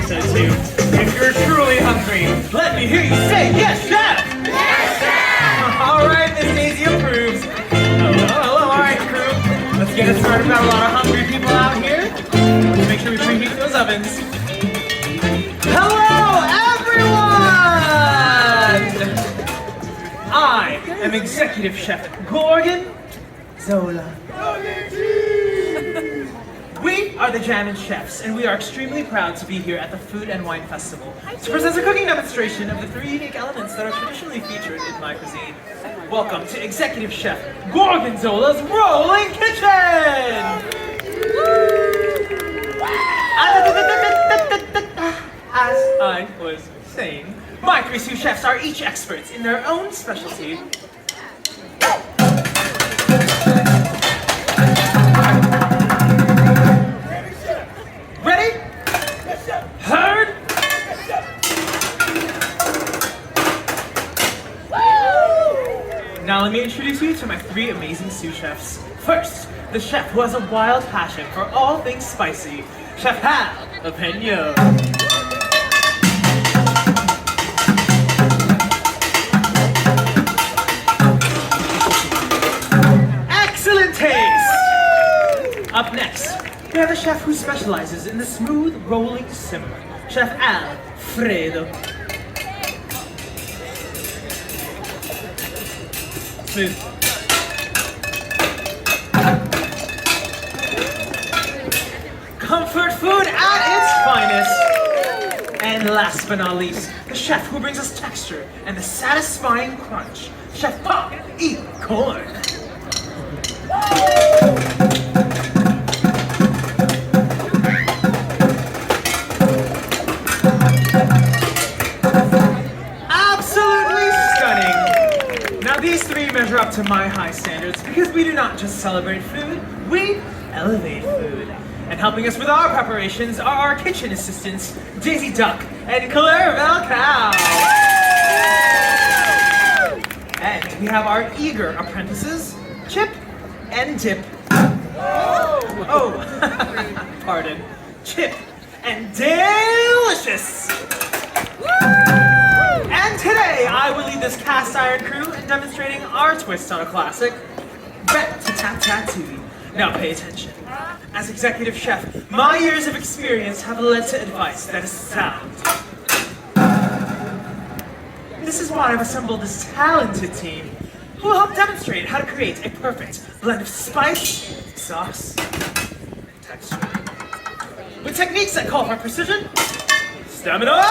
pizza too. If you're truly hungry, let me hear you say yes, chef! Yes, chef! Alright, Miss Daisy approves. Hello, alright crew. Let's get it started. We've got a lot of hungry people out here. Let's make sure we preheat those ovens. Hello, everyone! I am Executive Chef Gorgon Zola. We are the Jammin Chefs, and we are extremely proud to be here at the Food and Wine Festival to present a cooking demonstration of the 3 unique elements that are traditionally featured in my cuisine. Welcome to Executive Chef Gorgonzola's Rolling Kitchen! As I was saying, my 3 sous chefs are each experts in their own specialty. Ready? Heard? Now let me introduce you to my 3 amazing sous chefs. First, the chef who has a wild passion for all things spicy, Chef Hal Opinio. Excellent taste! Up next, we have a chef who specializes in the smooth rolling simmer, Chef Alfredo. Smooth. Comfort food at its finest. And last but not least, the chef who brings us texture and the satisfying crunch, Chef Pop Eat Corn. Absolutely stunning! Now these 3 measure up to my high standards because we do not just celebrate food, we elevate food. And helping us with our preparations are our kitchen assistants, Daisy Duck and Claire Cow. And we have our eager apprentices, Chip and Dip. Oh, pardon. Chip and Delicious. And today I will lead this cast iron crew in demonstrating our twist on a classic, Rat-ta-tat-tat-tooey. Now pay attention. As executive chef, my years of experience have led to advice that is sound. This is why I've assembled this talented team who will help demonstrate how to create a perfect blend of spice, sauce, and texture. With techniques that call for precision, stamina,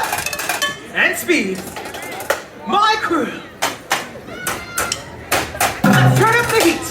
and speed. My crew! Let's turn up the heat!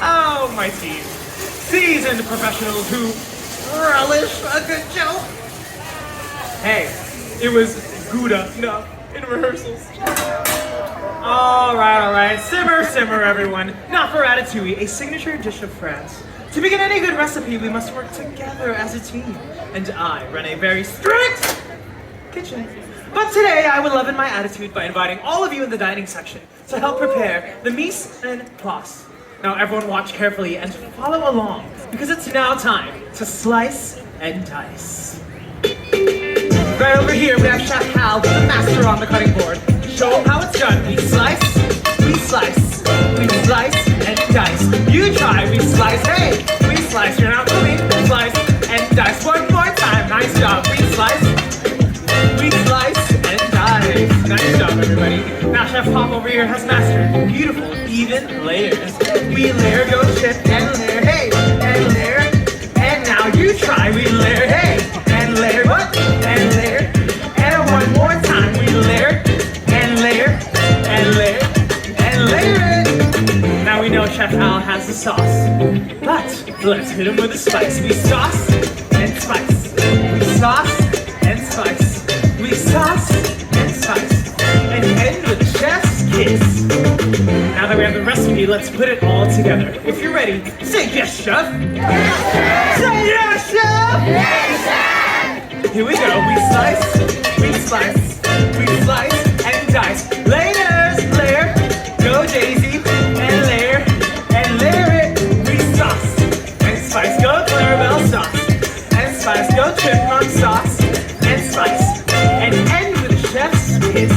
Oh, my team. Seasoned professionals who relish a good joke. Hey, it was good enough in rehearsals. All right. Simmer, everyone. Not for ratatouille, a signature dish of France. To begin any good recipe, we must work together as a team. And I run a very strict kitchen. But today, I will leaven my attitude by inviting all of you in the dining section to help prepare the mise en place. Now everyone watch carefully and follow along, because it's now time to slice and dice. Right over here, we have Chef Hal, the master on the cutting board. Show him how it's done. We slice slice, and dice. You try, we slice, hey, we slice, you're not moving, slice, and dice. One more time, nice job, we slice, and dice. Nice job, everybody. Now Chef Pop over here has mastered beautiful, even layers. We layer, go chip, and layer, hey, and layer, and now you try, we layer, hey, and layer, what, and layer, and one more time, we layer, and layer, and layer, and layer it. Now we know Chef Al has the sauce, but let's hit him with the spice. We sauce and spice. We sauce and spice. We sauce and spice. And end with a chef's kiss. Now that we have the recipe, let's put it all together. If you're ready, say yes, chef. Yes, chef. Say yes, chef. Yes, chef. Here we go. We slice, and dice. Layers, layer, go Daisy, and layer it. We sauce and spice. Go Clarabelle, sauce and spice. Go Chipmunk, sauce and spice. And end with a chef's kiss.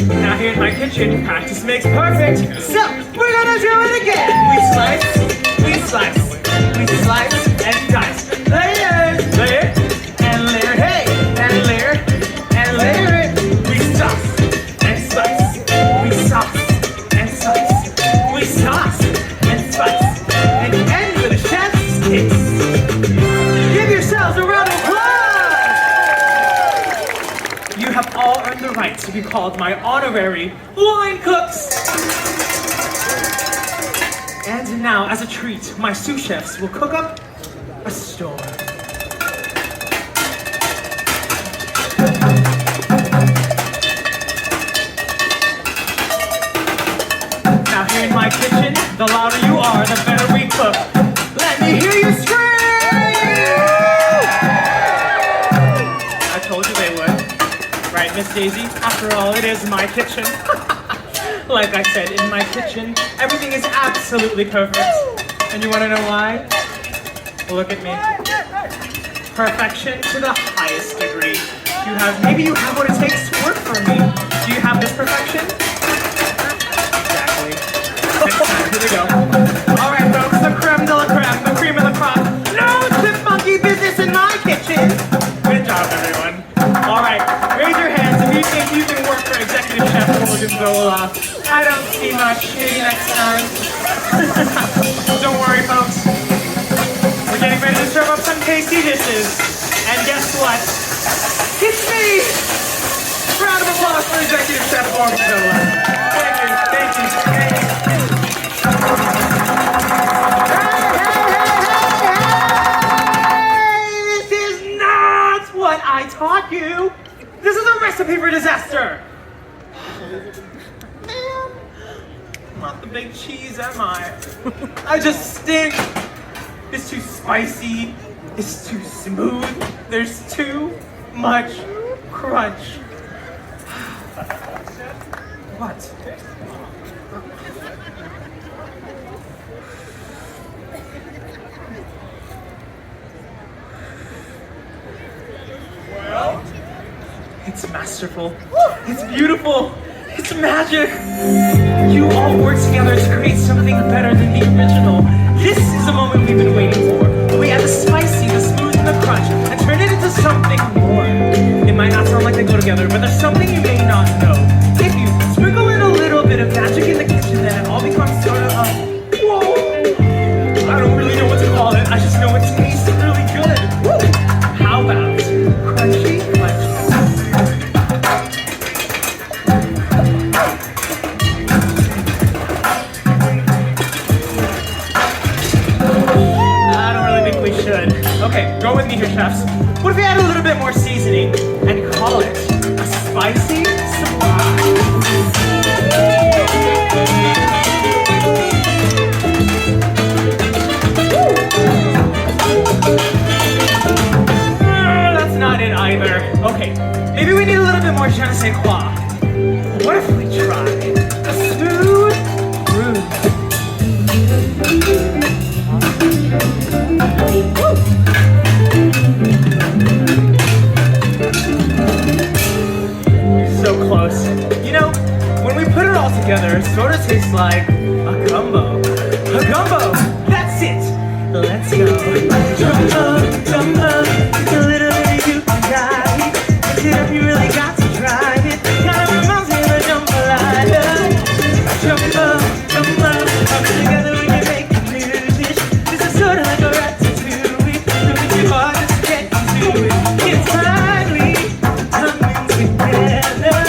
Now here in my kitchen, practice makes perfect. So we're gonna do it again. We slice, and dice. Layers, layer, and layer, hey, and layer it. We sauce and spice. We sauce and spice. We sauce and spice. And end with a chef's kiss. Give yourselves a round of applause! You have all earned the right to be called my honorary line cooks. And now, as a treat, my sous chefs will cook up a storm. Now here in my kitchen, the louder you are, the better we cook. Let me hear you scream! I told you they would. Right, Miss Daisy? After all, it is my kitchen. Like I said, in my kitchen, everything is absolutely perfect. And you want to know why? Look at me. Perfection to the highest degree. Maybe you have what it takes to work for me. Do you have this perfection? Exactly. Next time, here we go. All right, folks, the creme de la creme, the cream of the crop. No chipmunky business in my kitchen. Good job, everyone. All right, raise your hands if you think you can work for Executive Chef Gorgonzola. I don't see much. Maybe next time. Don't worry, folks. We're getting ready to serve up some tasty dishes. And guess what? It's me! Round of applause for Executive Chef Gorgonzola. Thank you, thank you, thank you. Hey! This is not what I taught you! This is a recipe for disaster! Man, I'm not the big cheese, am I? I just stink! It's too spicy, it's too smooth, there's too much crunch. What? Well, it's masterful. It's beautiful. It's magic. You all work together to create something better than the original. This is the moment we've been waiting for. We add the spicy, the smooth, and the crunch, and turn it into something more. It might not sound like they go together, but there's something you may not know. If you sprinkle in a little bit of magic in the kitchen, then it all becomes sort of whoa. I don't really know what to call it. I just know it tastes really good. Woo. How about crunchy crunch? Okay, go with me here, chefs. What if we add a little bit more seasoning and call it a spicy surprise? That's not it either. Okay, maybe we need a little bit more je ne sais quoi. What if we try a smooth groove? So close. You know, when we put it all together, it sort of tastes tastes like a gumbo. A gumbo, that's it. Let's go. Jumbo, jumbo, it's a little bit you can try it. Mix it up, you really got to try it. Kinda reminds me of a jambalaya. Jumbo, jumbo, up together we can make a new dish. This is sort of like a ratatouille. Don't be too hard, just get into it. It's finally coming together.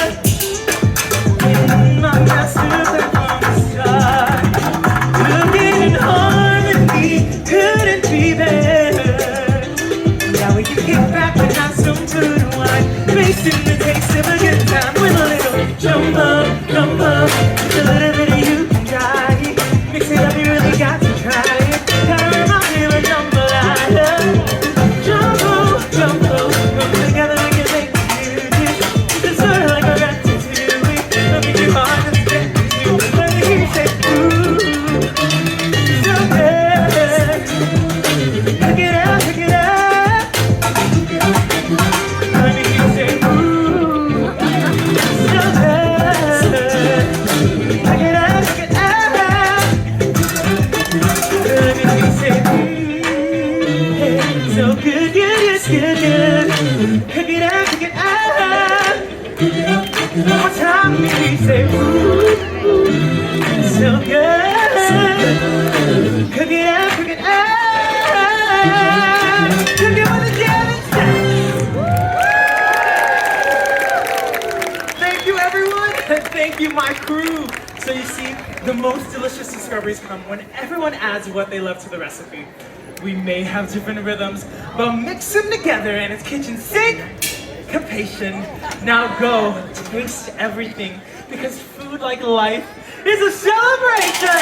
In my master plan from the start. Looking in harmony, couldn't be better. Now we can kick back and have some food and wine, tasting the taste of a good time with a little jumbo, jumbo. Just a little bit of you can try it. Mix it up, you really got to try it. Kinda reminds me of a jambalaya. Jumbo, jumbo, come together we can make a new dish. It's sort of like a ratatouille. Don't be too hard, just get into it. Let me hear you say ooh, so good. Hook it up, hook it up. Let me hear you say ooh, so good. Hook it up, hook it up. Let me hear you say hey, so good, good, good, good. Hook it up, hook it up. One more time, let me say ooh, so good. Cook it up, cook it up. Cook it with a Jammin Chef. Thank you, everyone, and thank you, my crew. So you see, the most delicious discoveries come when everyone adds what they love to the recipe. We may have different rhythms, but mix them together and it's kitchen sink. Capation. Now go taste everything because food, like life, is a celebration.